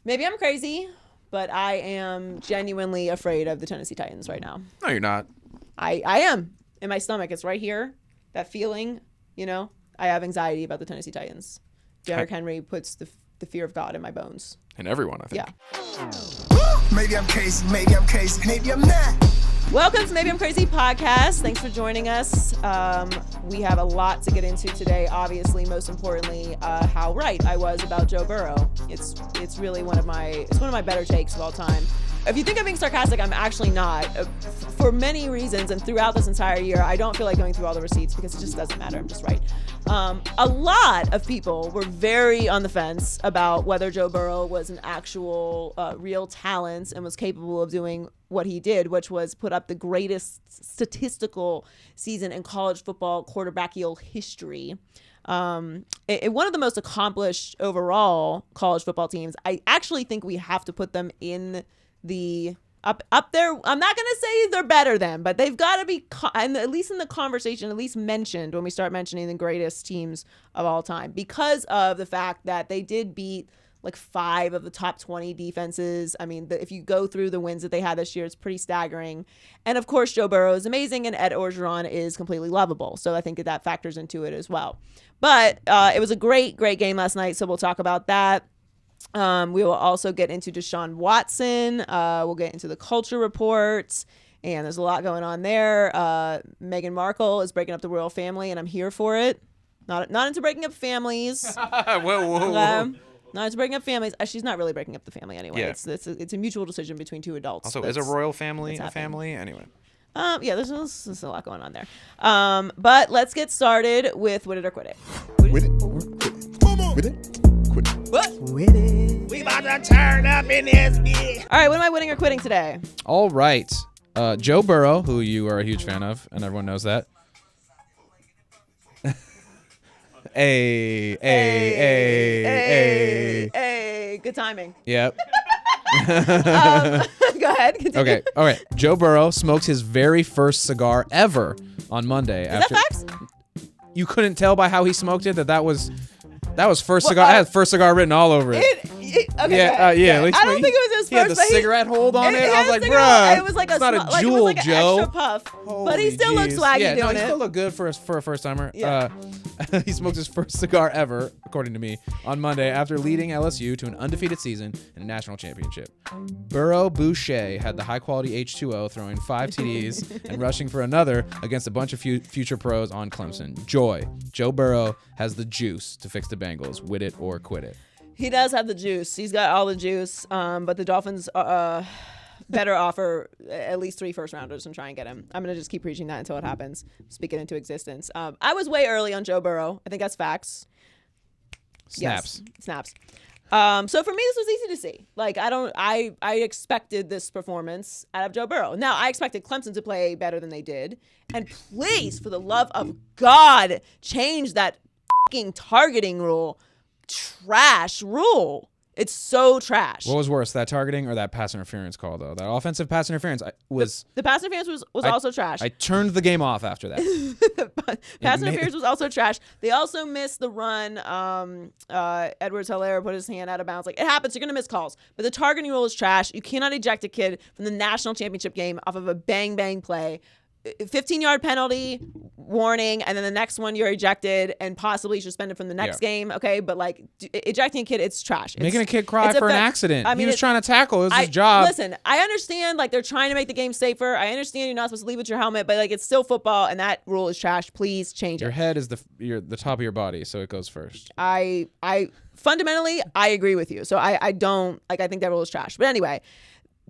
Maybe I'm crazy, but I am genuinely afraid of the Tennessee Titans right now. No, you're not. I am. In my stomach. It's right here. That feeling, I have anxiety about the Tennessee Titans. Derrick Henry puts the fear of God in my bones. And everyone, I think. Yeah. Maybe I'm crazy, maybe I'm not. Welcome to Maybe I'm Crazy podcast. Thanks for joining us. We have a lot to get into today. Obviously, most importantly, how right I was about Joe Burrow. It's really one of my better takes of all time. If you think I'm being sarcastic, I'm actually not. For many reasons, and throughout this entire year, I don't feel like going through all the receipts because it just doesn't matter. I'm just right. A lot of people were very on the fence about whether Joe Burrow was an actual real talent and was capable of doing what he did, which was put up the greatest statistical season in college football quarterbackial history. One of the most accomplished overall college football teams. I actually think we have to put them in the up there. I'm not going to say they're better than, but they've got to be, at least in the conversation, at least mentioned when we start mentioning the greatest teams of all time, because of the fact that they did beat like 5 of the top 20 defenses. I mean, if you go through the wins that they had this year, it's pretty staggering. And of course, Joe Burrow is amazing and Ed Orgeron is completely lovable. So I think that factors into it as well. But it was a great game last night. So we'll talk about that. We will also get into DESHAUN Watson. We'll get into the culture report. And there's a lot going on there. Meghan Markle is breaking up the royal family, and I'm here for it. Not into breaking up families. Whoa. Not into breaking up families. She's not really breaking up the family anyway. Yeah. It's a mutual decision between 2 adults. Also, is a royal family a family? Anyway. Yeah, there's a lot going on there. But let's get started with Wit It or Quit It. With it or quit it? With it? Quit it. What? With it. We about to turn up in this bitch. All right, what am I winning or quitting today? All right. Joe Burrow, who you are a huge fan of, and everyone knows that. Hey. Good timing. Yep. Go ahead. Continue. Okay. All right. Joe Burrow smoked his very first cigar ever on Monday. Is that facts? You couldn't tell by how he smoked it that was first cigar. It had first cigar written all over it. Okay, Yeah. I don't think it was his He had first. the but cigarette hold on it. I was like, bruh. It was like it's not a jewel, like Joe. An extra puff. But he still looks swaggy doing he it. still looked good for a first timer. Yeah. He smoked his first cigar ever, according to me, on Monday after leading LSU to an undefeated season in a national championship. Burrow Boucher had the high-quality H2O, throwing 5 TDs and rushing for another against a bunch of future pros on Clemson. Joe Burrow has the juice to fix the Bengals. Wit it or quit it. He does have the juice. He's got all the juice. But the Dolphins better offer at least 3 first-rounders and try and get him. I'm going to just keep preaching that until it happens. Speak it into existence. I was way early on Joe Burrow. I think that's facts. Snaps. Yes, snaps. So for me, this was easy to see. Like, I expected this performance out of Joe Burrow. Now, I expected Clemson to play better than they did. And please, for the love of God, change that fucking targeting rule. Trash rule. It's so trash. What was worse, that targeting or that pass interference call, though? That offensive pass interference was... The pass interference was also trash. I turned the game off after that. Pass interference was also trash. They also missed the run. Edwards-Helaire put his hand out of bounds. Like, it happens. You're going to miss calls. But the targeting rule is trash. You cannot eject a kid from the national championship game off of a bang-bang play. 15-yard penalty, warning, and then the next one you're ejected and possibly suspended from the next game. Okay, but like ejecting a kid, it's trash. Making a kid cry for an accident. I mean, he was trying to tackle. It was his job. Listen, I understand like they're trying to make the game safer. I understand you're not supposed to leave with your helmet, but like it's still football, and that rule is trash. Please change Your it. head is the top of your body, so it goes first. I fundamentally I agree with you. So I don't like. I think that rule is trash. But anyway.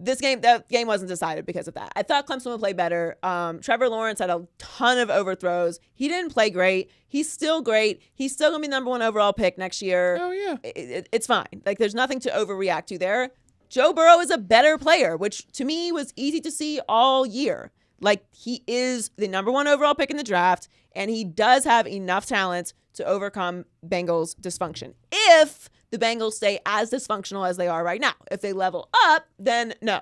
That game wasn't decided because of that. I thought Clemson would play better. Trevor Lawrence had a ton of overthrows. He didn't play great. He's still great. He's still going to be number 1 overall pick next year. Oh, yeah. It's fine. Like, there's nothing to overreact to there. Joe Burrow is a better player, which to me was easy to see all year. Like, he is the number 1 overall pick in the draft, and he does have enough talent to overcome Bengals dysfunction. If the Bengals stay as dysfunctional as they are right now. If they level up, then no.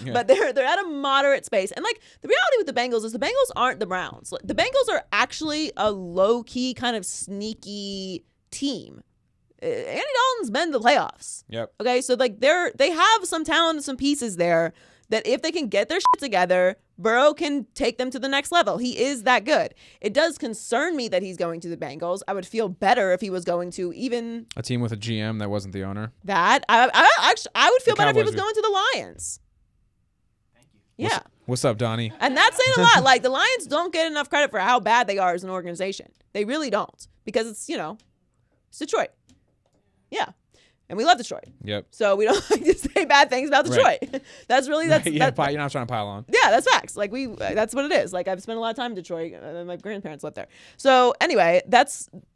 Yeah. But they're at a moderate space. And like the reality with the Bengals is the Bengals aren't the Browns. The Bengals are actually a low-key kind of sneaky team. Andy Dalton's been to the playoffs. Yep. Okay, so like they have some talent and some pieces there that if they can get their shit together, Burrow can take them to the next level. He is that good. It does concern me that he's going to the Bengals. I would feel better if he was going to even A team with a GM that wasn't the owner. that. I would feel The better if he Cowboys was going to the Lions. Yeah. What's up, Donnie? And that's saying a lot. Like, the Lions don't get enough credit for how bad they are as an organization. They really don't. Because it's, it's Detroit. Yeah. And we love Detroit. Yep. So we don't like to say bad things about Detroit. Right. That's really, Right, you're not trying to pile on. yeah, that's facts. Like, that's what it is. Like, I've spent a lot of time in Detroit. My grandparents lived there. So anyway,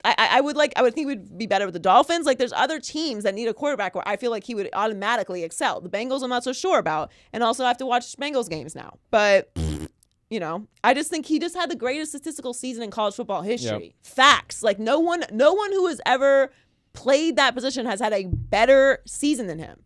I would think we'd be better with the Dolphins. Like, there's other teams that need a quarterback where I feel like he would automatically excel. The Bengals, I'm not so sure about. And also I have to watch Bengals games now. But I just think he just had the greatest statistical season in college football history. Yep. Facts. Like, no one who has ever played that position has had a better season than him.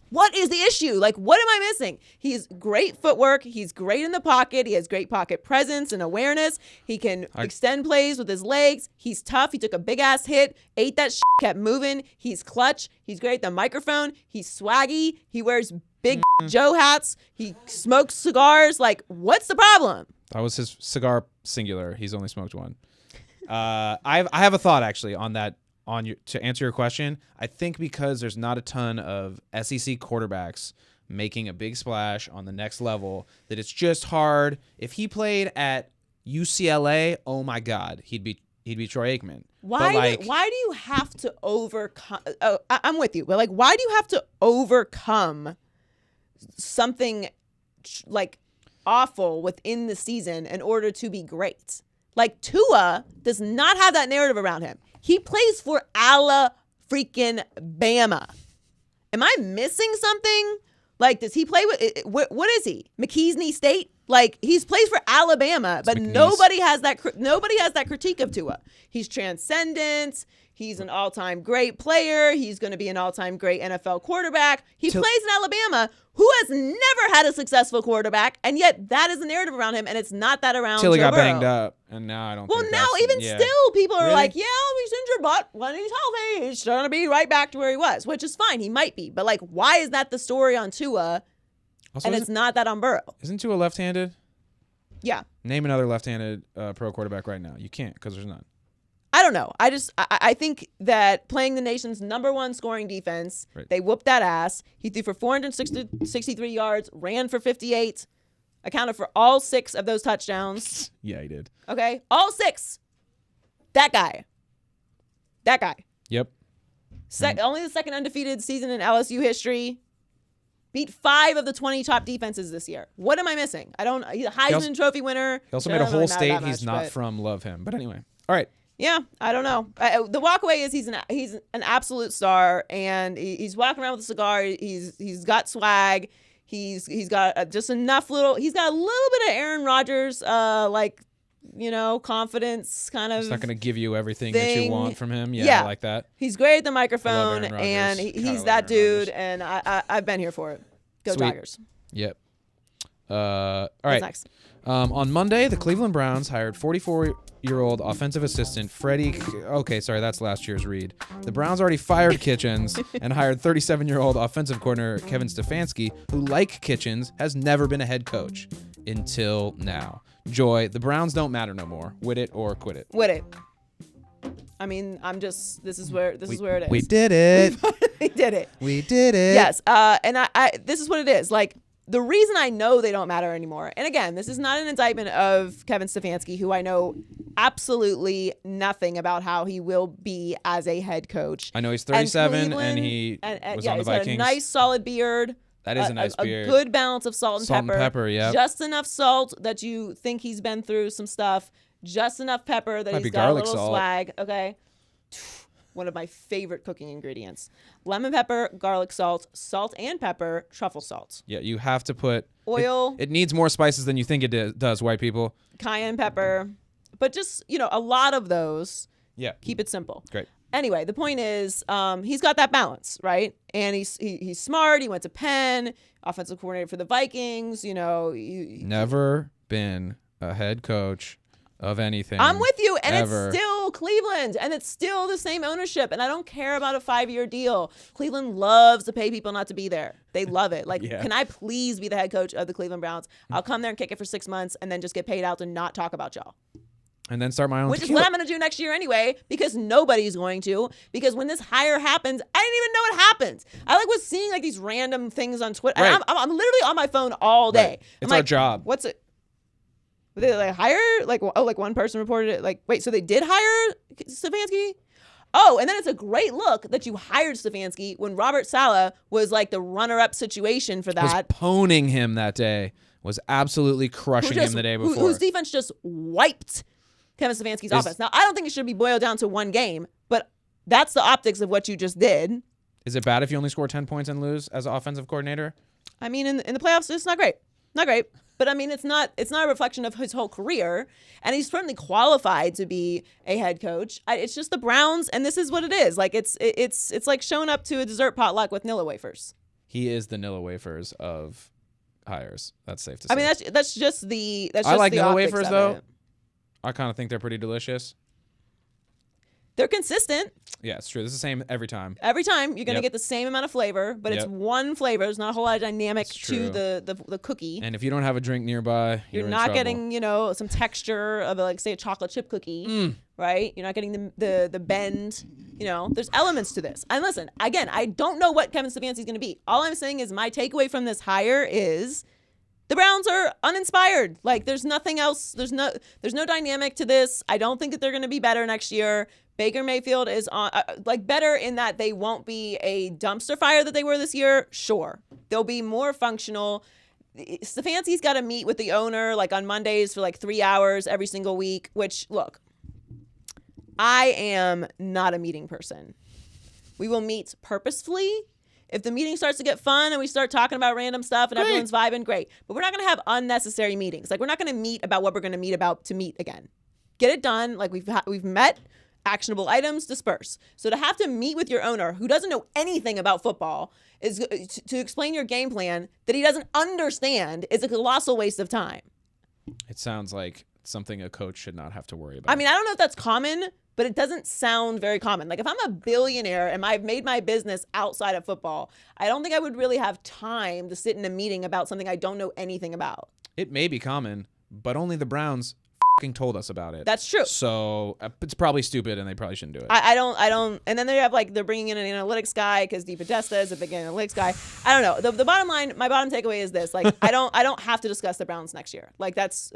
What is the issue? Like, what am I missing? He's great footwork. He's great in the pocket. He has great pocket presence and awareness. He can extend plays with his legs. He's tough. He took a big-ass hit, ate that shit, kept moving. He's clutch. He's great at the microphone. He's swaggy. He wears big Joe hats. He smokes cigars. Like, what's the problem? That was his cigar singular. He's only smoked one. I have a thought, actually, on that. To answer your question, I think because there's not a ton of SEC quarterbacks making a big splash on the next level, that it's just hard. If he played at UCLA, oh my God, he'd be Troy Aikman. Why do you have to overcome? Oh, I'm with you, but like, why do you have to overcome something like awful within the season in order to be great? Like, Tua does not have that narrative around him. He plays for freaking Bama. Am I missing something? Like, does he play with what is he? McKeesney State? Like, he's plays for Alabama, but nobody has that critique of Tua. He's transcendent. He's an all-time great player. He's going to be an all-time great NFL quarterback. He plays in Alabama, who has never had a successful quarterback, and yet that is the narrative around him, and it's not that around Till he Joe got Burrow. banged up, and now I don't. Well, think now that's, still, people are Really? like, yeah, he's injured, but when he's healthy, he's going to be right back to where he was, which is fine. He might be, but like, why is that the story on Tua, Also, and it's not that on Burrow? Isn't Tua left-handed? Yeah. Name another left-handed pro quarterback right now. You can't, because there's none. I don't know. I think that playing the nation's #1 scoring defense, Right. They whooped that ass. He threw for 463 yards, ran for 58, accounted for all 6 of those touchdowns. Yeah, he did. Okay? All 6. That guy. Yep. Only the second undefeated season in LSU history. Beat 5 of the 20 top defenses this year. What am I missing? He's a Heisman Trophy winner. He also It made a doesn't whole really matter state that he's much, not but- from love him. But anyway. All right. Yeah, I don't know. The walkaway is he's an absolute star, and he's walking around with a cigar. He's got swag. He's got just enough little. He's got a little bit of Aaron Rodgers, confidence kind of. He's not going to give you everything that you want from him. Yeah, Yeah. I like that. He's great at the microphone, Aaron and Rodgers. he's God, I that love Aaron dude. And I've been here for it. Go Sweet. Tigers. Yep. All right. What's next? On Monday, the Cleveland Browns hired 44-year-old offensive assistant Freddie. Okay, sorry, that's last year's read. The Browns already fired Kitchens and hired 37-year-old offensive coordinator Kevin Stefanski, who, like Kitchens, has never been a head coach until now. Joy, the Browns don't matter no more. Wit it or quit it. Wit it. I mean, this is where it is. We did it. We did it. We did it. Yes. And I this is what it is. Like, the reason I know they don't matter anymore, and again, this is not an indictment of Kevin Stefanski, who I know absolutely nothing about how he will be as a head coach. I know he's 37 and he was on the he's got Vikings. a nice solid beard. That is a nice beard. A good balance of salt and Salt pepper. and pepper, yep. Just enough salt that you think he's been through some stuff. Just enough pepper that Might be he's got a garlic little salt. swag. Okay. One of my favorite cooking ingredients. Lemon pepper, garlic salt, salt and pepper, truffle salt. Yeah, you have to put Oil. It needs more spices than you think it does, white people. Cayenne pepper. But just, a lot of those. Yeah. Keep it simple. Great. Anyway, the point is, he's got that balance, right? And he's smart. He went to Penn, offensive coordinator for the Vikings. Never been a head coach of anything. I'm with you, and ever. it's still Cleveland, and it's still the same ownership, and I don't care about a 5-year deal. Cleveland loves to pay people not to be there. They love it. Like, Yeah. can I please be the head coach of the Cleveland Browns? I'll come there and kick it for 6 months and then just get paid out to not talk about y'all. And then start my own Which is tequila. what I'm going to do next year anyway, because nobody's going to. Because when this hire happens, I didn't even know it happened. I was seeing like these random things on Twitter. Right. And I'm literally on my phone all day. Right. I'm It's like, our job. What's it? Did they like hire? Like, oh, like one person reported it. Like, wait, so they did hire Stefanski? Oh, and then it's a great look that you hired Stefanski when Robert Saleh was like the runner-up situation for Was that. poning him that day. Was absolutely crushing him the day before. Whose defense just wiped Kevin Stefanski's offense. Now, I don't think it should be boiled down to one game, but that's the optics of what you just did. Is it bad if you only score 10 points and lose as an offensive coordinator? I mean, in the playoffs, it's not great. Not great. But I mean, it's not a reflection of his whole career, and he's certainly qualified to be a head coach. It's just the Browns, and this is what it is. Like it's like showing up to a dessert potluck with Nilla wafers. He is the Nilla wafers of hires. That's safe to say. I mean, that's just the I like the Nilla optics wafers of though. it. I kind of think they're pretty delicious. They're consistent. Yeah, it's true. It's the same every time. Every time you're gonna Yep. get the same amount of flavor, but it's Yep. one flavor. There's not a whole lot of dynamic It's to true. the cookie. And if you don't have a drink nearby, You're in not trouble. getting, some texture of like say a chocolate chip cookie, right? You're not getting the bend. There's elements to this. And listen, again, I don't know what Kevin Stefanski's going to be. All I'm saying is my takeaway from this hire is the Browns are uninspired. Like there's nothing else. There's no dynamic to this. I don't think that they're going to be better next year. Baker Mayfield is on better in that they won't be a dumpster fire that they were this year. Sure, they'll be more functional. Stefanski's got to meet with the owner like on Mondays for like 3 hours every single week. Which look, I am not a meeting person. We will meet purposefully. If the meeting starts to get fun and we start talking about random stuff and everyone's vibing, great. But we're not going to have unnecessary meetings. Like we're not going to meet about what we're going to meet about to meet again. Get it done. Like we've met. Actionable items, disperse. So to have to meet with your owner who doesn't know anything about football is to explain your game plan that he doesn't understand is a colossal waste of time. It sounds like something a coach should not have to worry about. I mean, I don't know if that's common, but it doesn't sound very common. Like if I'm a billionaire and I've made my business outside of football, I don't think I would really have time to sit in a meeting about something I don't know anything about. It may be common, but only the Browns told us about it. That's true. So it's probably stupid and they probably shouldn't do it. I don't. And then they have they're bringing in an analytics guy because DePodesta is a big analytics guy. I don't know. The bottom line, my bottom takeaway is this: like I don't have to discuss the Browns next year. Like that's,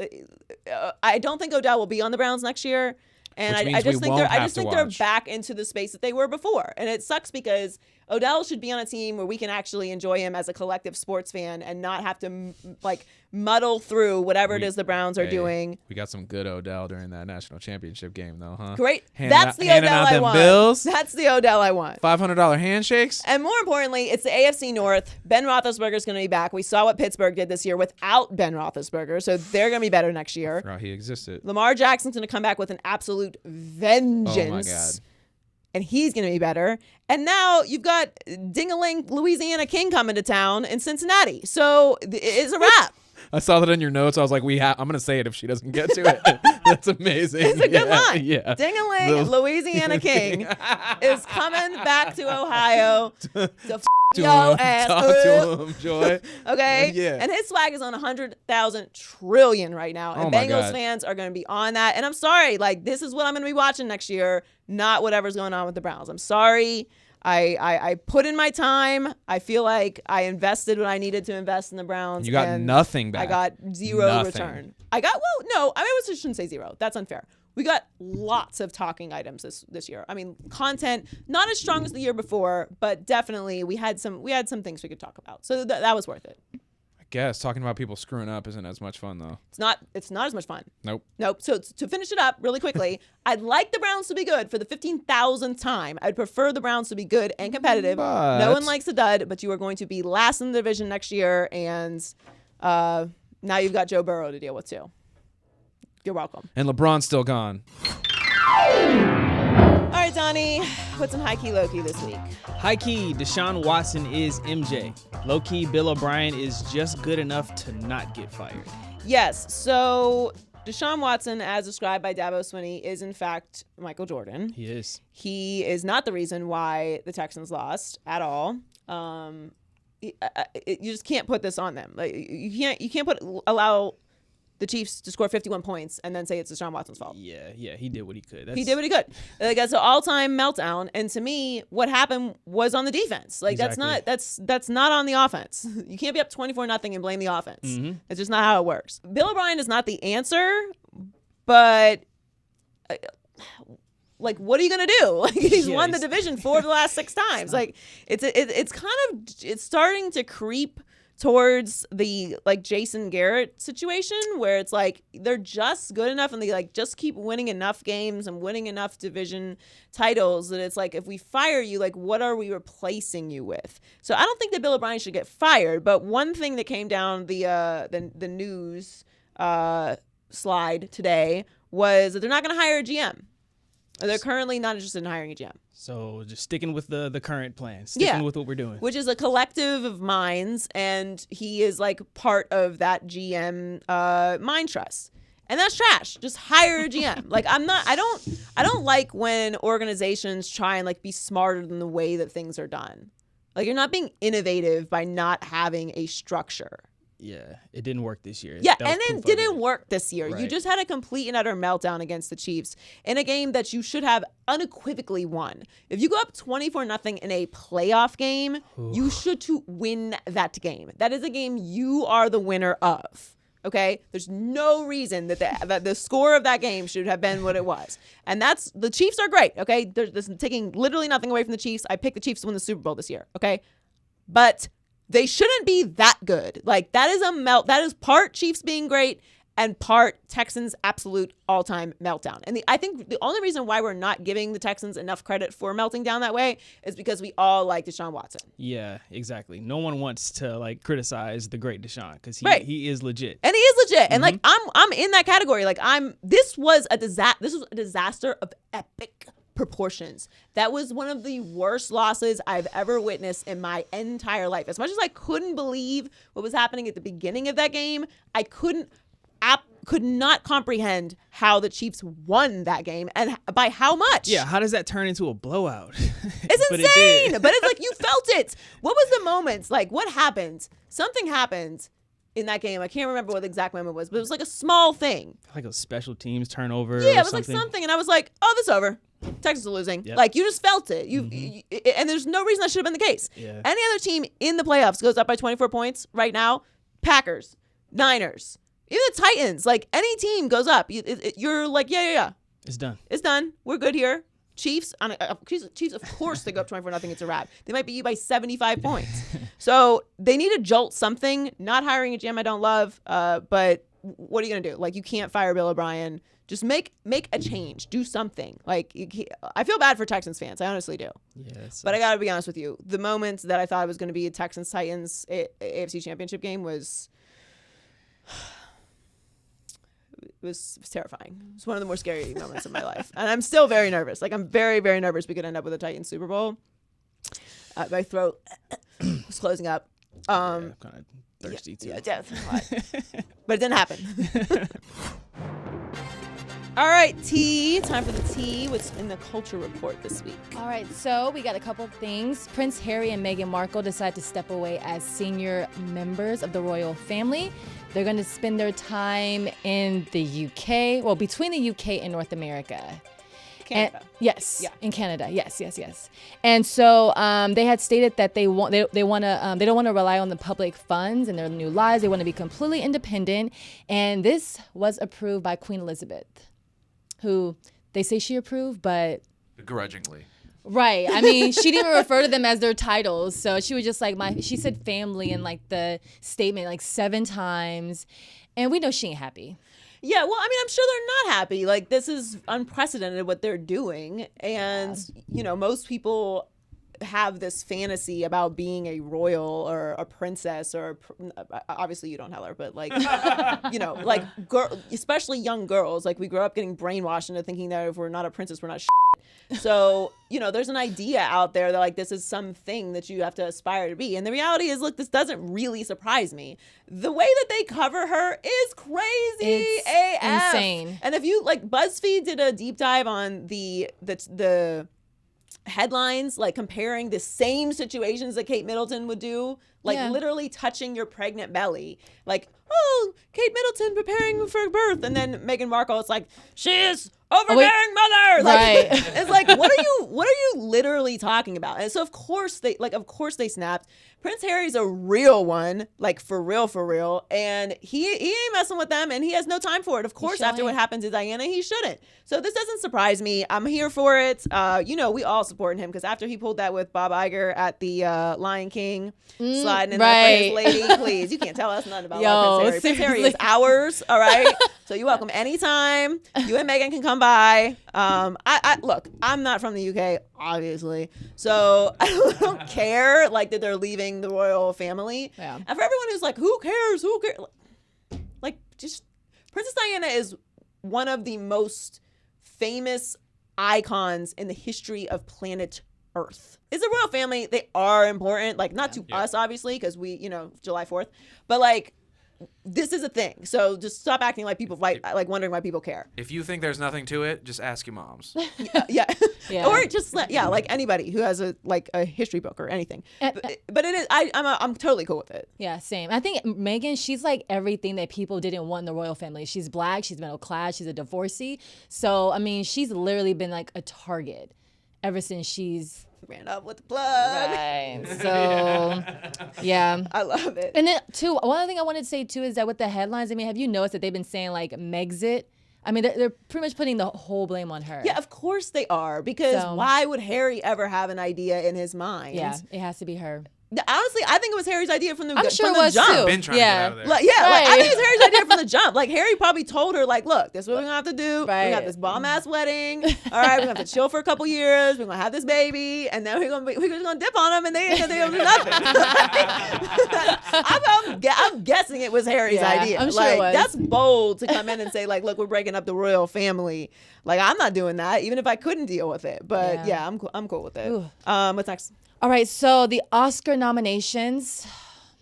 I don't think Odell will be on the Browns next year. And Which I means just we think won't they're have to they're watch. back into the space that they were before, and it sucks because Odell should be on a team where we can actually enjoy him as a collective sports fan and not have to muddle through whatever it is the Browns are doing. We got some good Odell during that national championship game, though, huh? Great, Handing that's out- the handing Odell out I them want. bills. That's the Odell I want. $500 handshakes. And more importantly, it's the AFC North. Ben Roethlisberger is going to be back. We saw what Pittsburgh did this year without Ben Roethlisberger, so they're going to be better next year. Forgot he existed. Lamar Jackson's going to come back with an absolute vengeance. Oh my God. And he's going to be better. And now you've got Ding-a-ling Louisiana King coming to town in Cincinnati. So it's a wrap. I saw that in your notes. I was like, I'm going to say it if she doesn't get to it. That's amazing. It's a good line. Yeah. Ding-a-ling Louisiana King is coming back to Ohio to To yo him, ass talk up. to him, Joy. Okay? Yeah. And his swag is on 100,000 trillion right now. And Oh my Bengals God. fans are going to be on that. And I'm sorry, this is what I'm going to be watching next year, not whatever's going on with the Browns. I'm sorry. I put in my time. I feel like I invested what I needed to invest in the Browns. You got and nothing back. I got zero Nothing. return. No, I shouldn't say zero. That's unfair. We got lots of talking items this year. I mean, content not as strong as the year before, but definitely we had some things we could talk about. So that was worth it. I guess talking about people screwing up isn't as much fun, though. It's not as much fun. Nope. So to finish it up really quickly, I'd like the Browns to be good for the 15,000th time. I'd prefer the Browns to be good and competitive. But- No one likes a dud, but you are going to be last in the division next year, and now you've got Joe Burrow to deal with too. You're welcome. And LeBron's still gone. All right, Donnie, what's in high key, low key this week? High key, Deshaun Watson is MJ. Low key, Bill O'Brien is just good enough to not get fired. Yes. So Deshaun Watson, as described by Dabo Swinney, is in fact Michael Jordan. He is. He is not the reason why the Texans lost at all. You just can't put this on them. Like you can't allow the Chiefs to score 51 points and then say it's Deshaun Watson's fault. Yeah, he did what he could. He did what he could. Like, that's an all-time meltdown. And to me, what happened was on the defense. Like Exactly. that's not on the offense. You can't be up 24-0 and blame the offense. Mm-hmm. It's just not how it works. Bill O'Brien is not the answer, but like, what are you gonna do? Like, he's won the division 4 of the last 6 times. Like, it's starting to creep towards the like Jason Garrett situation where it's like they're just good enough and they like just keep winning enough games and winning enough division titles that it's like, if we fire you, like, what are we replacing you with? So I don't think that Bill O'Brien should get fired, but one thing that came down the news slide today was that they're not going to hire a GM. They're currently not interested in hiring a GM. So just sticking with the current plan, sticking with what we're doing. Which is a collective of minds, and he is like part of that GM mind trust. And that's trash. Just hire a GM. Like, I don't like when organizations try and like be smarter than the way that things are done. Like, you're not being innovative by not having a structure. Yeah, it didn't work this year. Yeah, and it didn't work this year. Right. You just had a complete and utter meltdown against the Chiefs in a game that you should have unequivocally won. If you go up 24-0 in a playoff game, you should to win that game. That is a game you are the winner of. Okay, there's no reason that the score of that game should have been what it was, and that's the Chiefs are great. Okay, there's taking literally nothing away from the Chiefs. I picked the Chiefs to win the Super Bowl this year. Okay, but they shouldn't be that good. Like, that is part Chiefs being great and part Texans absolute all-time meltdown. And I think the only reason why we're not giving the Texans enough credit for melting down that way is because we all like Deshaun Watson. Yeah, exactly. No one wants to like criticize the great Deshaun because he is legit. And he is legit. And like I'm in that category. Like, this was a disaster of epic proportions. That was one of the worst losses I've ever witnessed in my entire life. As much as I couldn't believe what was happening at the beginning of that game, I could not comprehend how the Chiefs won that game and by how much. Yeah, how does that turn into a blowout? It's insane. But it's like, you felt it. What was the moments? Like, what happened? Something happened in that game. I can't remember what the exact moment was, but it was like a small thing. Like a special teams turnover. Yeah, it was like something, and I was like, "Oh, this is over. Texas are losing." Yep. Like, you just felt it. And there's no reason that should have been the case. Yeah. Any other team in the playoffs goes up by 24 points right now. Packers, Niners, even the Titans. Like, any team goes up, you're like, yeah. It's done. It's done. We're good here. Chiefs, of course, they go up 24-0. It's a wrap. They might beat you by 75 points. So they need to jolt something. Not hiring a GM I don't love, but what are you going to do? Like, you can't fire Bill O'Brien. Just make a change. Do something. Like, I feel bad for Texans fans. I honestly do. Yeah, but I got to be honest with you. The moment that I thought it was going to be a Texans-Titans AFC Championship game was terrifying. It was one of the more scary moments of my life. And I'm still very nervous. Like, I'm very, very nervous we could end up with a Titans Super Bowl. My throat was closing up. I'm kind of thirsty, too. Yeah, but it didn't happen. All right, T. Time for the T. What's in the culture report this week? All right, so we got a couple of things. Prince Harry and Meghan Markle decide to step away as senior members of the royal family. They're going to spend their time in the UK, well, between the UK and North America. Canada. Yes. Yeah. In Canada. Yes. And so they had stated that they don't want to rely on the public funds in their new lives. They want to be completely independent. And this was approved by Queen Elizabeth, who they say she approved, but Begrudgingly. right. I mean, she didn't even refer to them as their titles. So she was just like, she said family in like the statement like 7 times. And we know she ain't happy. Yeah, well, I mean, I'm sure they're not happy. Like, this is unprecedented what they're doing. And, you know, most people, have this fantasy about being a royal or a princess or obviously you don't, Heller, but like, you know, like especially young girls, like we grow up getting brainwashed into thinking that if we're not a princess, we're not shit. So, you know, there's an idea out there that like this is something that you have to aspire to be. And the reality is, look, this doesn't really surprise me. The way that they cover her is crazy. It's AF. insane. And if you like, BuzzFeed did a deep dive on the headlines, like comparing the same situations that Kate Middleton would do, like literally touching your pregnant belly, like, oh, Kate Middleton preparing for birth, and then Meghan Markle, it's like, she is overbearing mother. Like, Right. it's like, what are you literally talking about? And so of course they snapped. Prince Harry's a real one, like for real, and he ain't messing with them, and he has no time for it. Of course, after what happened to Diana, he shouldn't. So this doesn't surprise me. I'm here for it. You know, we all supporting him because after he pulled that with Bob Iger at the Lion King, sliding in there for his lady, please, you can't tell us nothing about Prince Harry. Prince Harry is ours, all right? So you're welcome anytime. You and Megan can come by. I look, I'm not from the UK, obviously, so I don't care like that they're leaving the royal family. Yeah. And for everyone who's like, who cares? Like, just Princess Diana is one of the most famous icons in the history of planet Earth. It's a royal family. They are important, like not to us, obviously, because we, you know, July 4th, but like, this is a thing. So just stop acting like people like wondering why people care. If you think there's nothing to it, just ask your moms. Yeah. Or just like anybody who has a history book or anything. But it is I'm totally cool with it. Yeah, same. I think Meghan, she's like everything that people didn't want in the royal family. She's black, she's middle class, she's a divorcee. So I mean, she's literally been like a target ever since she's ran up with the plug. Right. So, yeah. I love it. And then, too, one other thing I wanted to say, too, is that with the headlines, I mean, have you noticed that they've been saying, like, Megxit? I mean, they're pretty much putting the whole blame on her. Yeah, of course they are. Because why would Harry ever have an idea in his mind? Yeah, it has to be her. Honestly, I think it was Harry's idea from the I'm sure from it was the jump. too. Been trying to get out of there. Like, I think it was Harry's idea from the jump. Like, Harry probably told her, like, look, this is what we're gonna have to do. Right. We got this bomb ass wedding. All right, we're gonna have to chill for a couple years. We're gonna have this baby, and then we're just gonna dip on them, and they ain't gonna do nothing. I'm guessing it was Harry's idea. I'm sure like, it was. that's bold to come in and say, like, look, we're breaking up the royal family. Like, I'm not doing that, even if I couldn't deal with it. But yeah, I'm cool with it. Ooh. What's next? All right, so the Oscar nominations.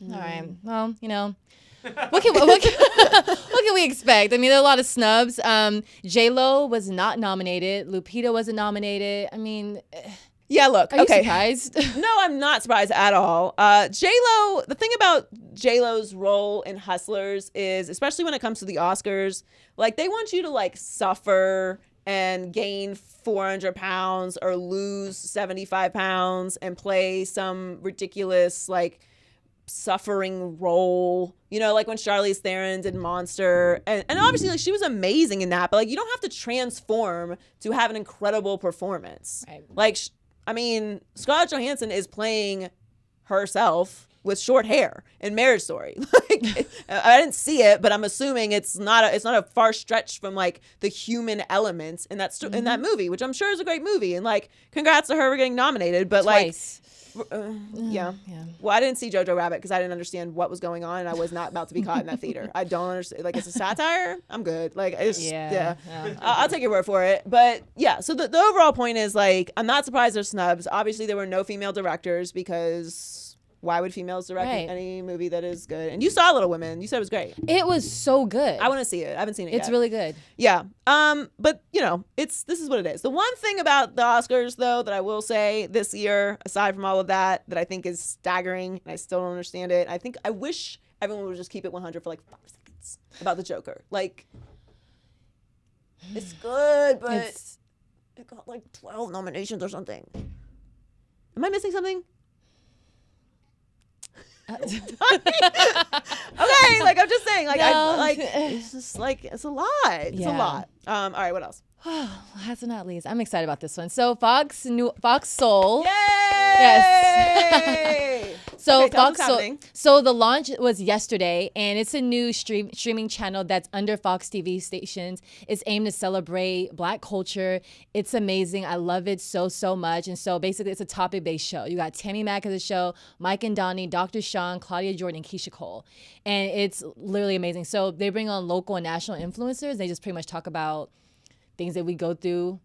All right, well, you know, what can we expect? I mean, there are a lot of snubs. J-Lo was not nominated. Lupita wasn't nominated. I mean, Yeah, look, are you okay. surprised? No, I'm not surprised at all. J-Lo, the thing about J-Lo's role in Hustlers is, especially when it comes to the Oscars, like they want you to like suffer and gain 400 pounds or lose 75 pounds and play some ridiculous like suffering role, you know, like when Charlize Theron did Monster, and obviously like she was amazing in that, but like you don't have to transform to have an incredible performance. Right. Like I mean, Scarlett Johansson is playing herself with short hair in Marriage Story. Like, I didn't see it, but I'm assuming it's not a far stretch from like the human elements in that in that movie, which I'm sure is a great movie. And like, congrats to her for getting nominated. But Twice. yeah. Well, I didn't see Jojo Rabbit because I didn't understand what was going on, and I was not about to be caught in that theater. I don't understand. Like, it's a satire. I'm good. Like, it's I'll take your word for it. But yeah, so the overall point is like, I'm not surprised there's snubs. Obviously, there were no female directors because why would females direct any movie that is good? And you saw Little Women. You said it was great. It was so good. I want to see it. I haven't seen it yet. It's really good. Yeah. But you know, this is what it is. The one thing about the Oscars though that I will say this year, aside from all of that I think is staggering and I still don't understand it. I wish everyone would just keep it 100 for like 5 seconds about the Joker. Like, it's good, but it got like 12 nominations or something. Am I missing something? Okay, like I'm just saying, like No. it's just like it's a lot. It's a lot. All right, what else? Last but not least, I'm excited about this one. So Foxhole. Yay! Yes. So Okay, tell us what's Foxhole. happening. So the launch was yesterday, and it's a new streaming channel that's under Fox TV stations. It's aimed to celebrate Black culture. It's amazing. I love it so much. And so basically, it's a topic-based show. You got Tammy Mack as a show, Mike and Donnie, Dr. Sean, Claudia Jordan, and Keisha Cole, and it's literally amazing. So they bring on local and national influencers. They just pretty much talk about things that we go through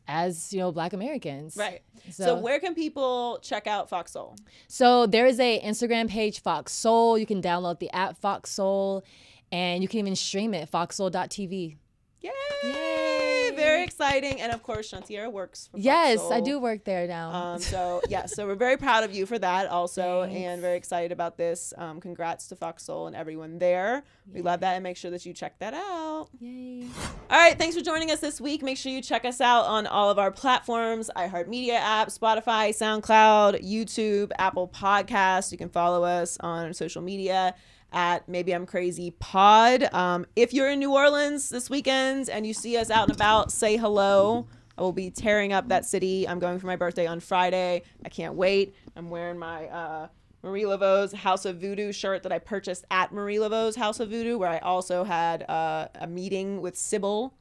as, Black Americans. Right. So where can people check out Foxhole? So there is a Instagram page, Foxhole. You can download the app Foxhole, and you can even stream it, foxhole.tv. Yay! Very exciting. And of course, Shantiera works for Yes, Foxhole. I do work there now. So we're very proud of you for that also, Thanks. and very excited about this. Congrats to Foxhole and everyone there. We love that, and make sure that you check that out. Yay. All right, thanks for joining us this week. Make sure you check us out on all of our platforms, iHeartMedia app, Spotify, SoundCloud, YouTube, Apple Podcasts. You can follow us on social media at Maybe I'm Crazy Pod. If you're in New Orleans this weekend and you see us out and about, say hello. I will be tearing up that city. I'm going for my birthday on Friday. I can't wait. I'm wearing my Marie Laveau's House of Voodoo shirt that I purchased at Marie Laveau's House of Voodoo, where I also had a meeting with Sybil,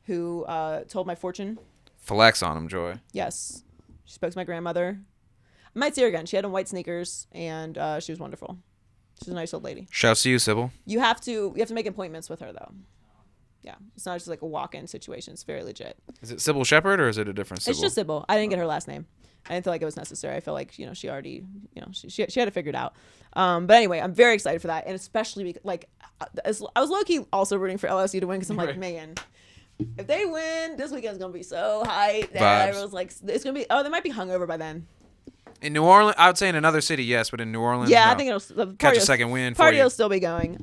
who told my fortune. Flex on him, Joy. Yes. She spoke to my grandmother. I might see her again. She had on white sneakers, and she was wonderful. She's a nice old lady. Shouts to you, Sybil. You have to make appointments with her, though. Yeah. It's not just like a walk-in situation. It's very legit. Is it Sybil Shepherd or is it a different Sybil? It's just Sybil. I didn't get her last name. I didn't feel like it was necessary. I feel like, she already, she had it figured out. But anyway, I'm very excited for that. And especially, because, I was low-key also rooting for LSU to win because I'm like, man, if they win, this weekend's going to be so hyped. And everyone's like, it's going to be, they might be hungover by then. In New Orleans, I would say in another city, yes, but in New Orleans, Yeah, no. I think it'll Catch a second win for Party you. will still be going.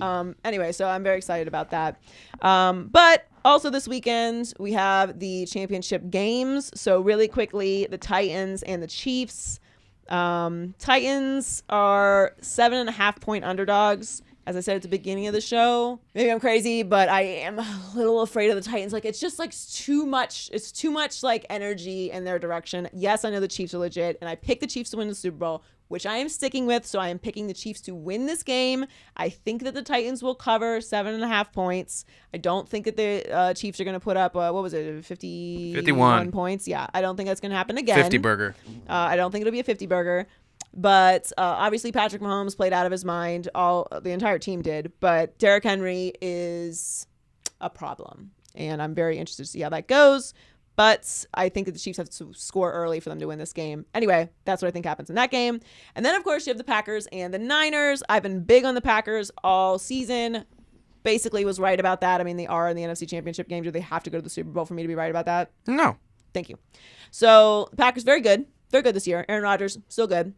Anyway, so I'm very excited about that. But also this weekend we have the championship games. So really quickly, the Titans and the Chiefs. Titans are 7.5 point underdogs. As I said at the beginning of the show, maybe I'm crazy, but I am a little afraid of the Titans. It's just too much. It's too much energy in their direction. Yes, I know the Chiefs are legit, and I picked the Chiefs to win the Super Bowl, which I am sticking with. So I am picking the Chiefs to win this game. I think that the Titans will cover 7.5 points. I don't think that the Chiefs are going to put up, 51 points. Yeah, I don't think that's going to happen again. 50 burger. I don't think it'll be a 50 burger. But obviously Patrick Mahomes played out of his mind. The entire team did. But Derrick Henry is a problem. And I'm very interested to see how that goes. But I think that the Chiefs have to score early for them to win this game. Anyway, that's what I think happens in that game. And then, of course, you have the Packers and the Niners. I've been big on the Packers all season. Basically was right about that. I mean, they are in the NFC Championship game. Do they have to go to the Super Bowl for me to be right about that? No. Thank you. So Packers, very good. They're good this year. Aaron Rodgers, still good.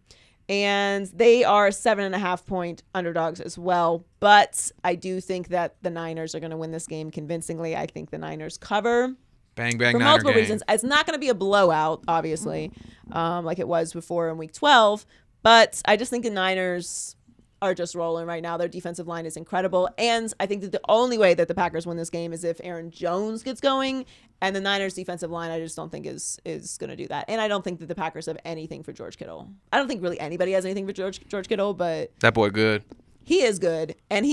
And they are 7.5 point underdogs as well. But I do think that the Niners are going to win this game convincingly. I think the Niners cover. Bang, bang, For Niner multiple gang. reasons. It's not going to be a blowout, obviously, like it was before in week 12. But I just think the Niners are just rolling right now. Their defensive line is incredible. And I think that the only way that the Packers win this game is if Aaron Jones gets going. And the Niners defensive line, I just don't think is going to do that. And I don't think that the Packers have anything for George Kittle. I don't think really anybody has anything for George Kittle, but That boy good. he is good. And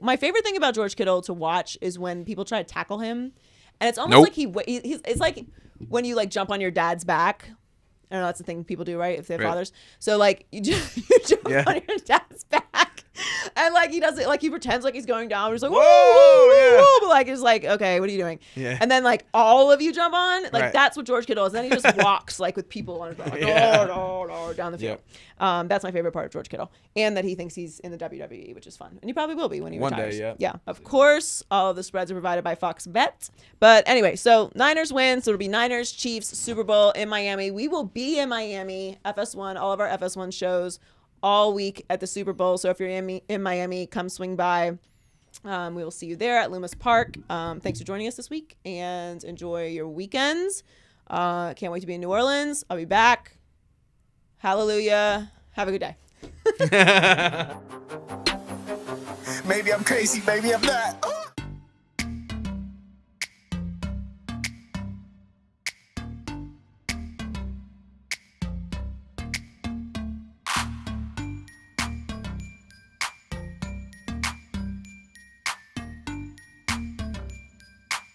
my favorite thing about George Kittle to watch is when people try to tackle him. And it's almost like it's like when you jump on your dad's back. I don't know, that's the thing people do, right? If they have Right. fathers. So you jump on your dad's back. And he does it, he pretends like he's going down. He's like, whoa, Whoa, yeah. but he's like, okay, what are you doing? Yeah. And then all of you jump on. Right. That's what George Kittle is. Then he just walks with people on his back, Yeah. down the field. Yep. That's my favorite part of George Kittle. And that he thinks he's in the WWE, which is fun. And he probably will be when he One retires. day, yeah. Yeah, of course. All of the spreads are provided by Fox Bet. But anyway, so Niners win. So it'll be Niners, Chiefs, Super Bowl in Miami. We will be in Miami, FS1, all of our FS1 shows all week at the Super Bowl. So if you're in Miami, come swing by. We will see you there at Loomis Park. Thanks for joining us this week and enjoy your weekends. Can't wait to be in New Orleans. I'll be back. Hallelujah. Have a good day. Maybe I'm crazy, maybe I'm not.